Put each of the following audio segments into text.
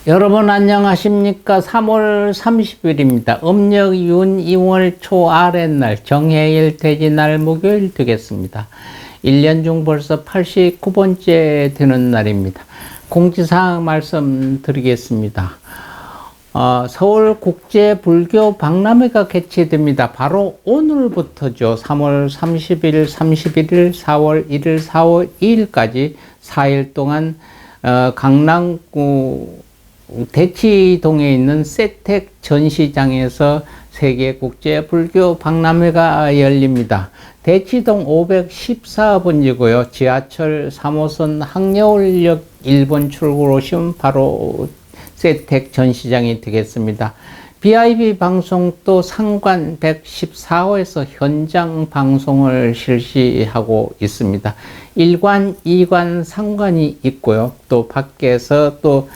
여러분 안녕하십니까? 3월 30일입니다. 음력 윤 2월 초 아랫날 정해일 대지날 목요일 되겠습니다. 1년 중 벌써 89번째 되는 날입니다. 공지사항 말씀드리겠습니다. 서울국제불교 박람회가 개최됩니다. 바로 오늘부터죠. 3월 30일, 31일, 4월 1일, 4월 2일까지 4일 동안 강남구 대치동에 있는 세택 전시장에서 세계국제불교 박람회가 열립니다. 대치동 514번지고요. 지하철 3호선 항여울역 1번 출구로 오시면 바로 세택 전시장이 되겠습니다. BIB 방송도 상관 114호에서 현장 방송을 실시하고 있습니다. 1관, 2관, 3관이 있고요. 또 밖에서 또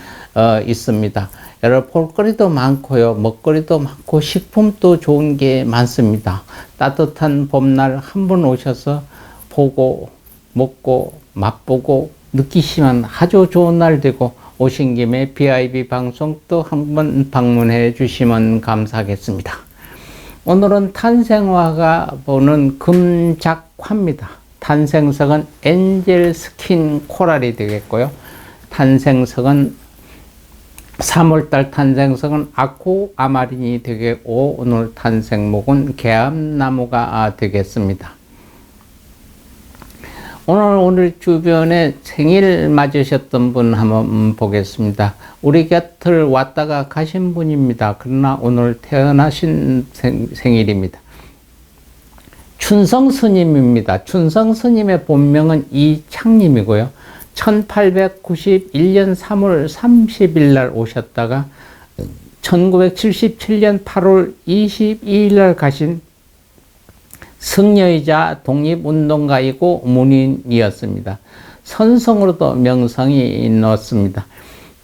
있습니다. 여러 볼거리도 많고요. 먹거리도 많고 식품도 좋은 게 많습니다. 따뜻한 봄날 한번 오셔서 보고 먹고 맛보고 느끼시면 아주 좋은 날 되고, 오신 김에 BIB 방송도 한번 방문해 주시면 감사하겠습니다. 오늘은 탄생화가 보는 금작화입니다. 탄생석은 엔젤 스킨 코랄이 되겠고요. 탄생석은 3월달 탄생석은 아쿠 아마린이 되겠고, 오늘 탄생목은 개암나무가 되겠습니다. 오늘 주변에 생일 맞으셨던 분 한번 보겠습니다. 우리 곁을 왔다가 가신 분입니다. 그러나 오늘 태어나신 생일입니다. 춘성 스님입니다. 춘성 스님의 본명은 이창님이고요. 1891년 3월 30일 날 오셨다가 1977년 8월 22일 날 가신 승려이자 독립운동가이고 문인이었습니다. 선성으로도 명성이 있었습니다.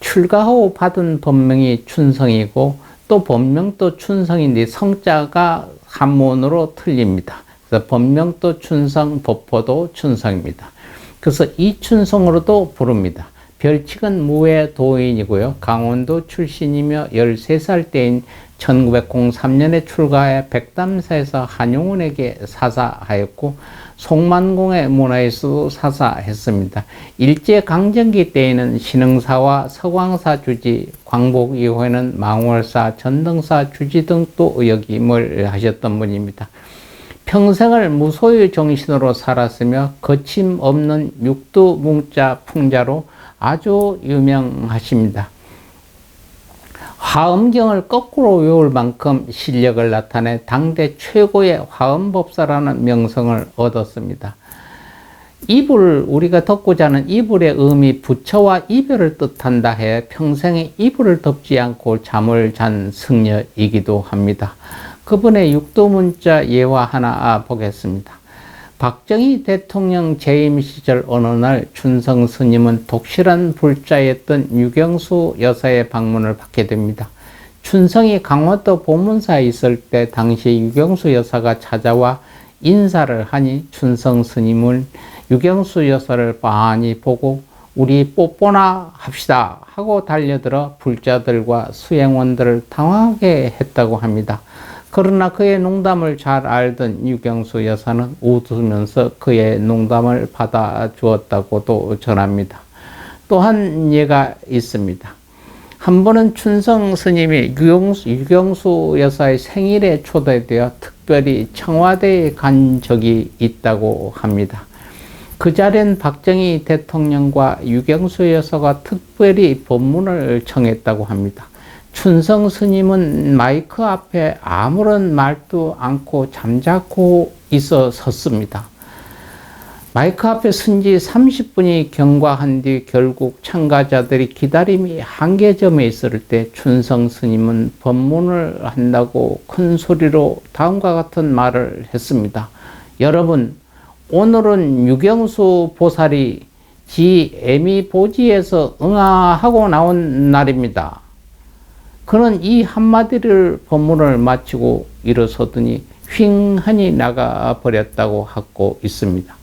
출가 후 받은 법명이 춘성이고 또 본명도 춘성인데 성자가 한문으로 틀립니다. 그래서 본명도 춘성, 법호도 춘성입니다. 그래서 이춘성으로도 부릅니다. 별칙은 무외도인이고요. 강원도 출신이며 13살 때인 1903년에 출가해 백담사에서 한용운에게 사사하였고, 송만공의 문화에서도 사사했습니다. 일제강점기 때에는 신흥사와 서광사 주지, 광복 이후에는 망월사, 전등사 주지 등 또 역임을 하셨던 분입니다. 평생을 무소유 정신으로 살았으며 거침없는 육두문자 풍자로 아주 유명하십니다. 화엄경을 거꾸로 외울 만큼 실력을 나타내 당대 최고의 화엄법사라는 명성을 얻었습니다. 이불, 우리가 덮고 자는 이불의 의미 부처와 이별을 뜻한다 해 평생에 이불을 덮지 않고 잠을 잔 승려이기도 합니다. 그분의 육두문자 예화 하나 보겠습니다. 박정희 대통령 재임 시절 어느 날 춘성 스님은 독실한 불자였던 유경수 여사의 방문을 받게 됩니다. 춘성이 강원도 보문사에 있을 때 당시 유경수 여사가 찾아와 인사를 하니 춘성 스님은 유경수 여사를 빤히 보고 우리 뽀뽀나 합시다 하고 달려들어 불자들과 수행원들을 당황하게 했다고 합니다. 그러나 그의 농담을 잘 알던 유경수 여사는 웃으면서 그의 농담을 받아주었다고도 전합니다. 또 한 예가 있습니다. 한 번은 춘성 스님이 유경수 여사의 생일에 초대되어 특별히 청와대에 간 적이 있다고 합니다. 그 자리엔 박정희 대통령과 유경수 여사가 특별히 법문을 청했다고 합니다. 춘성 스님은 마이크 앞에 아무런 말도 않고 잠자코 있어 섰습니다. 마이크 앞에 선 지 30분이 경과한 뒤 결국 참가자들이 기다림이 한계점에 있을 때 춘성 스님은 법문을 한다고 큰 소리로 다음과 같은 말을 했습니다. 여러분, 오늘은 유경수 보살이 지 애미보지에서 응아하고 나온 날입니다. 그는 이 한마디를 법문을 마치고 일어서더니 휑하니 나가 버렸다고 하고 있습니다.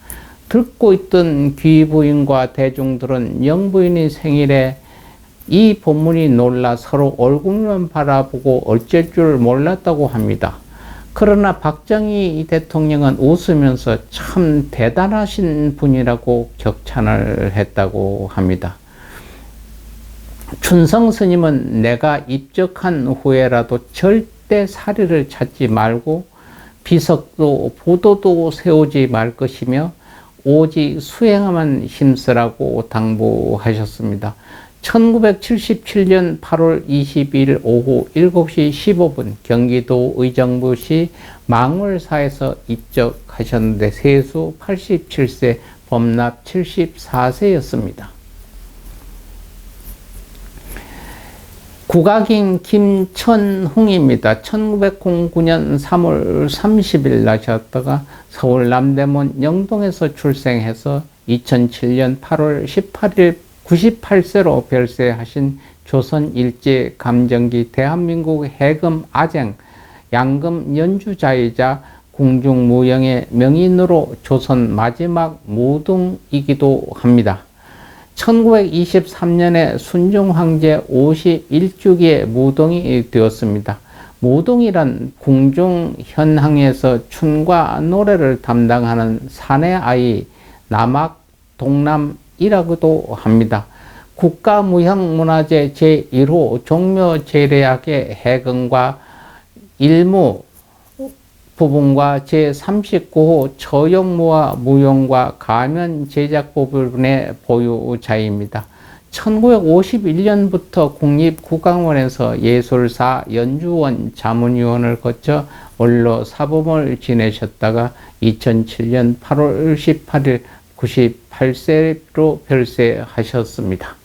듣고 있던 귀부인과 대중들은 영부인의 생일에 이 본문이 놀라 서로 얼굴만 바라보고 어쩔 줄 몰랐다고 합니다. 그러나 박정희 대통령은 웃으면서 참 대단하신 분이라고 격찬을 했다고 합니다. 춘성 스님은 내가 입적한 후에라도 절대 사리를 찾지 말고 비석도 보도도 세우지 말 것이며 오직 수행에만 힘쓰라고 당부하셨습니다. 1977년 8월 22일 오후 7시 15분 경기도 의정부시 망월사에서 입적하셨는데 세수 87세, 범납 74세였습니다. 국악인 김천흥입니다. 1909년 3월 30일 나셨다가 서울 남대문 영동에서 출생해서 2007년 8월 18일 98세로 별세하신 조선 일제 감정기 대한민국 해금 아쟁 양금 연주자이자 궁중무용의 명인으로 조선 마지막 무등이기도 합니다. 1923년에 순종황제 51주기의 무등이 되었습니다. 무등이란 궁중 현항에서 춤과 노래를 담당하는 사내 아이 남악 동남이라고도 합니다. 국가무형문화재 제1호 종묘제례학의 해금과 일무 부분과 제39호 처용무와 무용과 가면 제작 부분의 보유자입니다. 1951년부터 국립국악원에서 예술사 연주원 자문위원을 거쳐 원로 사범을 지내셨다가 2007년 8월 18일 98세로 별세하셨습니다.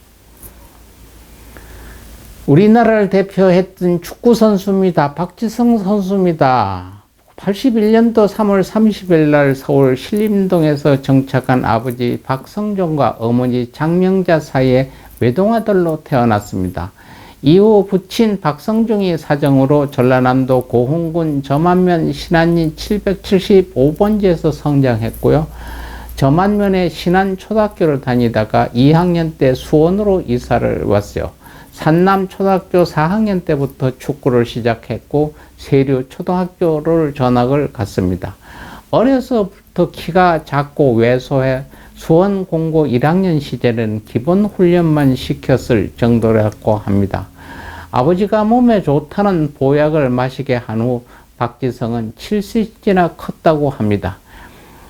우리나라를 대표했던 축구선수입니다. 박지성 선수입니다. 81년도 3월 30일 날 서울 신림동에서 정착한 아버지 박성종과 어머니 장명자 사이에 외동아들로 태어났습니다. 이후 부친 박성종이 사정으로 전라남도 고흥군 저만면 신안리 775번지에서 성장했고요. 저만면의 신안초등학교를 다니다가 2학년 때 수원으로 이사를 왔어요. 산남초등학교 4학년 때부터 축구를 시작했고 세류초등학교를 전학을 갔습니다. 어려서부터 키가 작고 왜소해 수원 공고 1학년 시절에는 기본 훈련만 시켰을 정도라고 합니다. 아버지가 몸에 좋다는 보약을 마시게 한 후 박지성은 7cm나 컸다고 합니다.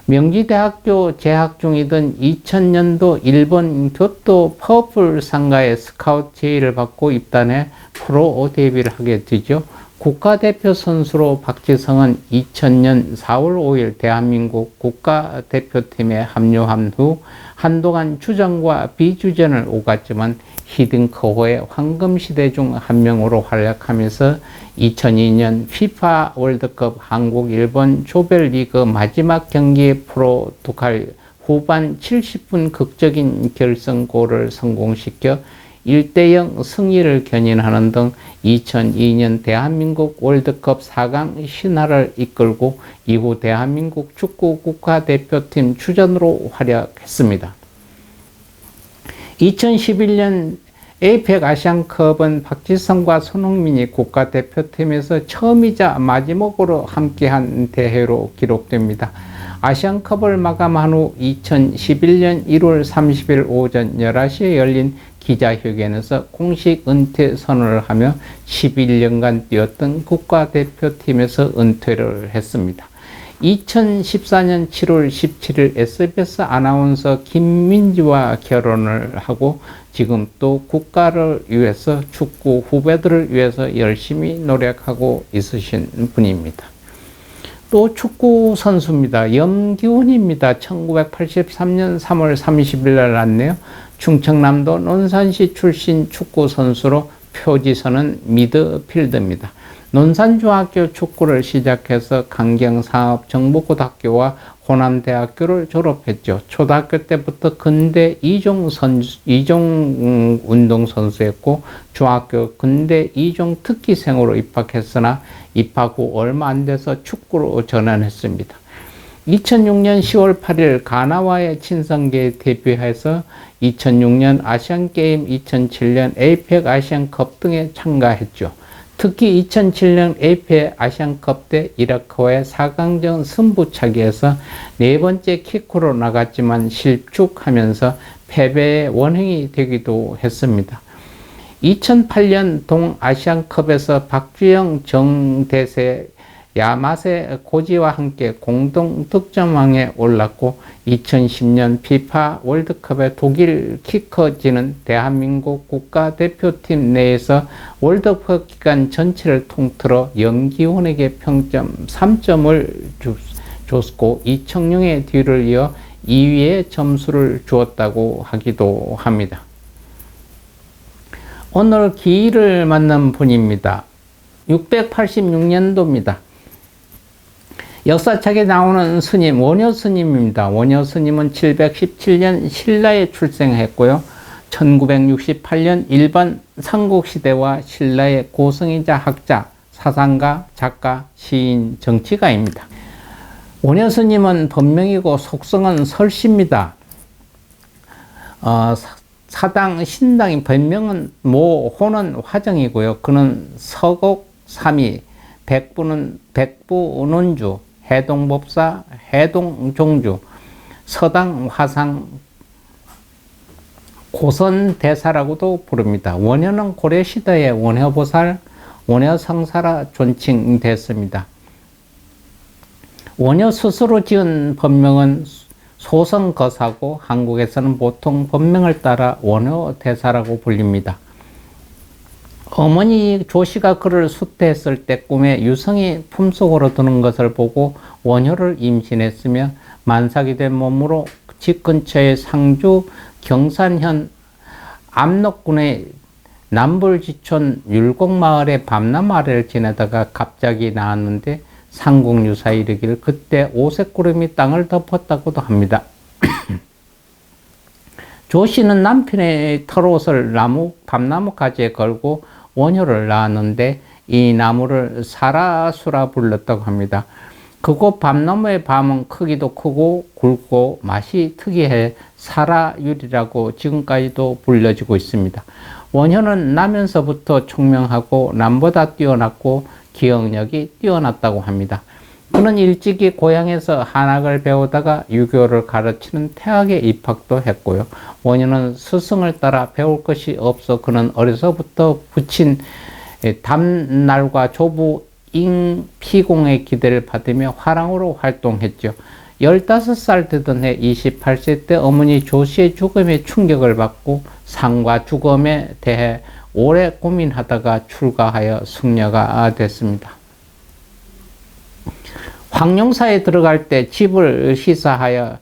명지대학교 재학 중이던 2000년도 일본 교토 퍼플 상가의 스카우트 제의를 받고 입단해 프로 데뷔를 하게 되죠. 국가대표 선수로 박지성은 2000년 4월 5일 대한민국 국가대표팀에 합류한 후 한동안 주전과 비주전을 오갔지만 히딩크호의 황금시대 중 한 명으로 활약하면서 2002년 FIFA 월드컵 한국-일본 조별리그 마지막 경기 포르투갈 후반 70분 극적인 결승골을 성공시켜 1대0 승리를 견인하는 등 2002년 대한민국 월드컵 4강 신화를 이끌고 이후 대한민국 축구 국가대표팀 주전으로 활약했습니다. 2011년 에이펙 아시안컵은 박지성과 손흥민이 국가대표팀에서 처음이자 마지막으로 함께한 대회로 기록됩니다. 아시안컵을 마감한 후 2011년 1월 30일 오전 11시에 열린 기자회견에서 공식 은퇴 선언을 하며 11년간 뛰었던 국가대표팀에서 은퇴를 했습니다. 2014년 7월 17일 SBS 아나운서 김민지와 결혼을 하고 지금 또 국가를 위해서 축구 후배들을 위해서 열심히 노력하고 있으신 분입니다. 또 축구 선수입니다. 염기훈입니다. 1983년 3월 30일 날 났네요. 충청남도 논산시 출신 축구 선수로 표지선은 미드필더입니다. 논산중학교 축구를 시작해서 강경상업정보고등학교와 호남대학교를 졸업했죠. 초등학교 때부터 근대 이종 운동선수였고 중학교 근대 이종 특기생으로 입학했으나 입학 후 얼마 안 돼서 축구로 전환했습니다. 2006년 10월 8일 가나와의 친선계에 데뷔해서 2006년 아시안게임, 2007년 에이펙 아시안컵 등에 참가했죠. 특히 2007년 에이펙 아시안컵 때 이라크와의 4강전 승부차기에서 네 번째 킥으로 나갔지만 실축하면서 패배의 원흉이 되기도 했습니다. 2008년 동아시안컵에서 박주영, 정대세, 야마세 고지와 함께 공동 득점왕에 올랐고 2010년 피파 월드컵에 독일 키커지는 대한민국 국가대표팀 내에서 월드컵 기간 전체를 통틀어 염기훈에게 평점 3점을 줬고 이청용의 뒤를 이어 2위의 점수를 주었다고 하기도 합니다. 오늘 기일을 만난 분입니다. 686년도입니다. 역사책에 나오는 스님, 원효 스님입니다. 원효 스님은 717년 신라에 출생했고요. 1968년 일본 삼국시대와 신라의 고승이자 학자, 사상가, 작가, 시인, 정치가입니다. 원효 스님은 본명이고 속성은 설씨입니다. 사당, 신당의 본명은 호는 화정이고요. 그는 서곡삼이, 백부논주, 해동법사, 해동종주, 서당 화상, 고선대사라고도 부릅니다. 원효는 고려시대의 원효보살, 원효성사라 존칭됐습니다. 원효 스스로 지은 법명은 소성거사고 한국에서는 보통 법명을 따라 원효대사라고 불립니다. 어머니 조씨가 그를 수태했을 때 꿈에 유성이 품속으로 드는 것을 보고 원효를 임신했으며 만삭이 된 몸으로 집 근처의 상주 경산현 압록군의 남불지촌 율곡마을의 밤낮 아래를 지내다가 갑자기 나왔는데 상궁유사에 이르기를 그때 오색구름이 땅을 덮었다고도 합니다. 조씨는 남편의 털옷을 밤나무 가지에 걸고 원효를 낳았는데 이 나무를 사라수라 불렀다고 합니다. 그곳 밤나무의 밤은 크기도 크고 굵고 맛이 특이해 사라율이라고 지금까지도 불려지고 있습니다. 원효는 나면서부터 총명하고 남보다 뛰어났고 기억력이 뛰어났다고 합니다. 그는 일찍이 고향에서 한학을 배우다가 유교를 가르치는 태학에 입학도 했고요. 원효는 스승을 따라 배울 것이 없어 그는 어려서부터 부친 담날과 조부 잉피공의 기대를 받으며 화랑으로 활동했죠. 15살 되던 해 28세 때 어머니 조씨의 죽음에 충격을 받고 상과 죽음에 대해 오래 고민하다가 출가하여 승려가 됐습니다. 황룡사에 들어갈 때 집을 시사하여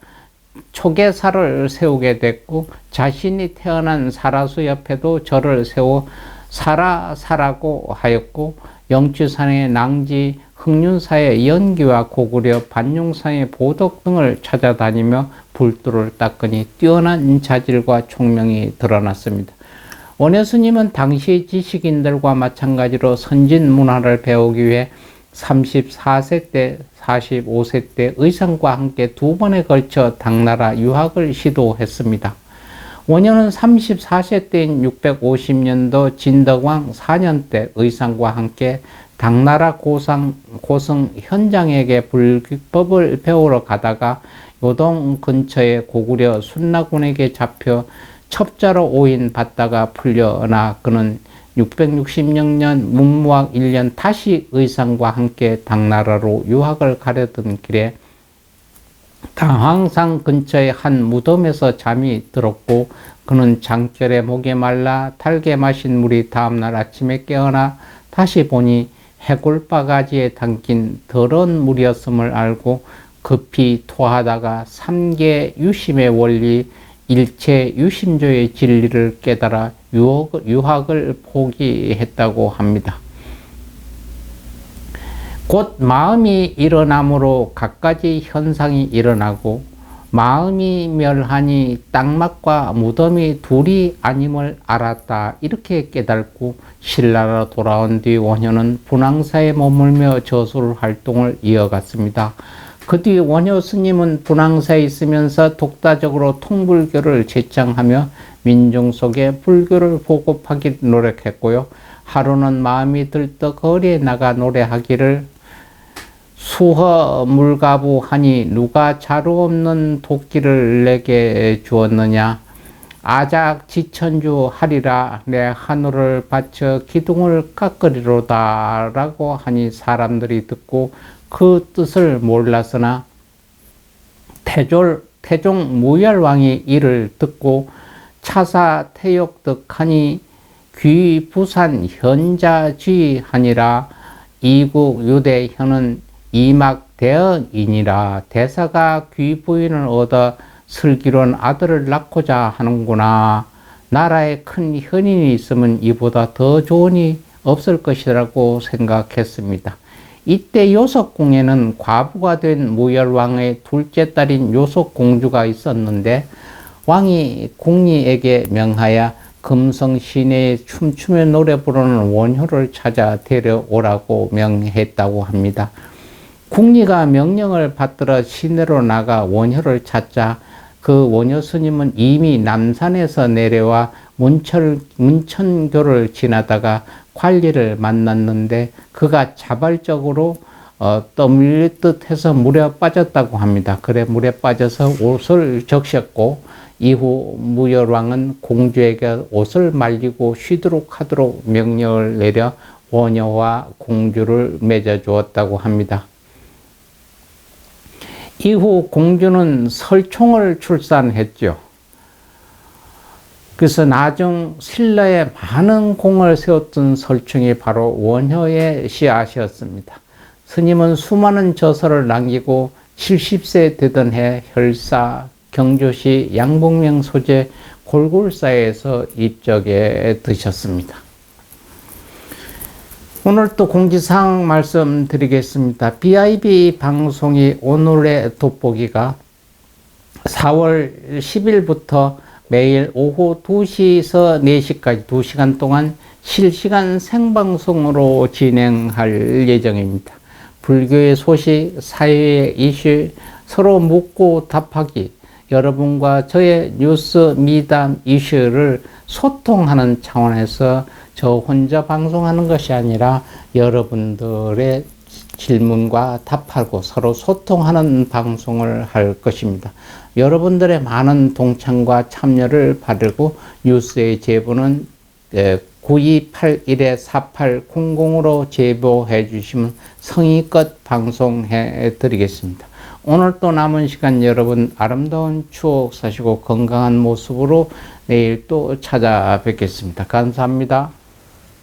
초계사를 세우게 됐고 자신이 태어난 사라수 옆에도 절을 세워 사라사라고 하였고 영취산의 낭지, 흑륜사의 연기와 고구려, 반룡산의 보덕 등을 찾아다니며 불도를 닦으니 뛰어난 자질과 총명이 드러났습니다. 원효 스님은 당시 지식인들과 마찬가지로 선진 문화를 배우기 위해 34세 때, 45세 때 의상과 함께 두 번에 걸쳐 당나라 유학을 시도했습니다. 원효는 34세 때인 650년도 진덕왕 4년 때 의상과 함께 당나라 고성 현장에게 불기법을 배우러 가다가 요동 근처의 고구려 순나군에게 잡혀 첩자로 오인받다가 풀려나 그는 666년 문무학 1년 다시 의상과 함께 당나라로 유학을 가려던 길에 당황산 근처의 한 무덤에서 잠이 들었고 그는 장결에 목에 말라 달게 마신 물이 다음날 아침에 깨어나 다시 보니 해골바가지에 담긴 더러운 물이었음을 알고 급히 토하다가 삼계 유심의 원리 일체 유심조의 진리를 깨달아 유학을 포기했다고 합니다. 곧 마음이 일어남으로 갖가지 현상이 일어나고 마음이 멸하니 땅막과 무덤이 둘이 아님을 알았다. 이렇게 깨닫고 신라로 돌아온 뒤 원효는 분황사에 머물며 저술 활동을 이어갔습니다. 그 뒤 원효 스님은 분황사에 있으면서 독자적으로 통불교를 제창하며 민중 속에 불교를 보급하기 노력했고요. 하루는 마음이 들떠 거리에 나가 노래하기를 수허 물가부하니 누가 자루 없는 도끼를 내게 주었느냐. 아작 지천주 하리라 내 한우를 바쳐 기둥을 깎으리로다 라고 하니 사람들이 듣고 그 뜻을 몰랐으나 태종 무열왕이 이를 듣고 차사 태욕득하니 귀 부산 현자쥐하니라. 이국 유대현은 이막대언이니라. 대사가 귀 부인을 얻어 슬기로운 아들을 낳고자 하는구나. 나라에 큰 현인이 있으면 이보다 더 좋으니 없을 것이라고 생각했습니다. 이때 요석궁에는 과부가 된 무열왕의 둘째 딸인 요석공주가 있었는데 왕이 궁리에게 명하여 금성 시내에 춤추며 노래 부르는 원효를 찾아 데려오라고 명했다고 합니다. 궁리가 명령을 받들어 시내로 나가 원효를 찾자 그 원효 스님은 이미 남산에서 내려와 문천교를 지나다가 관리를 만났는데 그가 자발적으로 떠밀릴 듯 해서 물에 빠졌다고 합니다. 그래 물에 빠져서 옷을 적셨고 이후 무열왕은 공주에게 옷을 말리고 쉬도록 하도록 명령을 내려 원효와 공주를 맺어 주었다고 합니다. 이후 공주는 설총을 출산했죠. 그래서 나중 신라에 많은 공을 세웠던 설총이 바로 원효의 씨앗이었습니다. 스님은 수많은 저서를 남기고 70세 되던 해 혈사, 경주시 양봉명 소재 골골사에서 입적에 드셨습니다. 오늘 또 공지사항 말씀드리겠습니다. BIB 방송이 오늘의 돋보기가 4월 10일부터 매일 오후 2시에서 4시까지 2시간 동안 실시간 생방송으로 진행할 예정입니다. 불교의 소식, 사회의 이슈, 서로 묻고 답하기, 여러분과 저의 뉴스, 미담, 이슈를 소통하는 차원에서 저 혼자 방송하는 것이 아니라 여러분들의 질문과 답하고 서로 소통하는 방송을 할 것입니다. 여러분들의 많은 동참과 참여를 바라고 뉴스의 제보는 9281-4800으로 제보해 주시면 성의껏 방송해 드리겠습니다. 오늘 또 남은 시간 여러분 아름다운 추억 사시고 건강한 모습으로 내일 또 찾아뵙겠습니다. 감사합니다.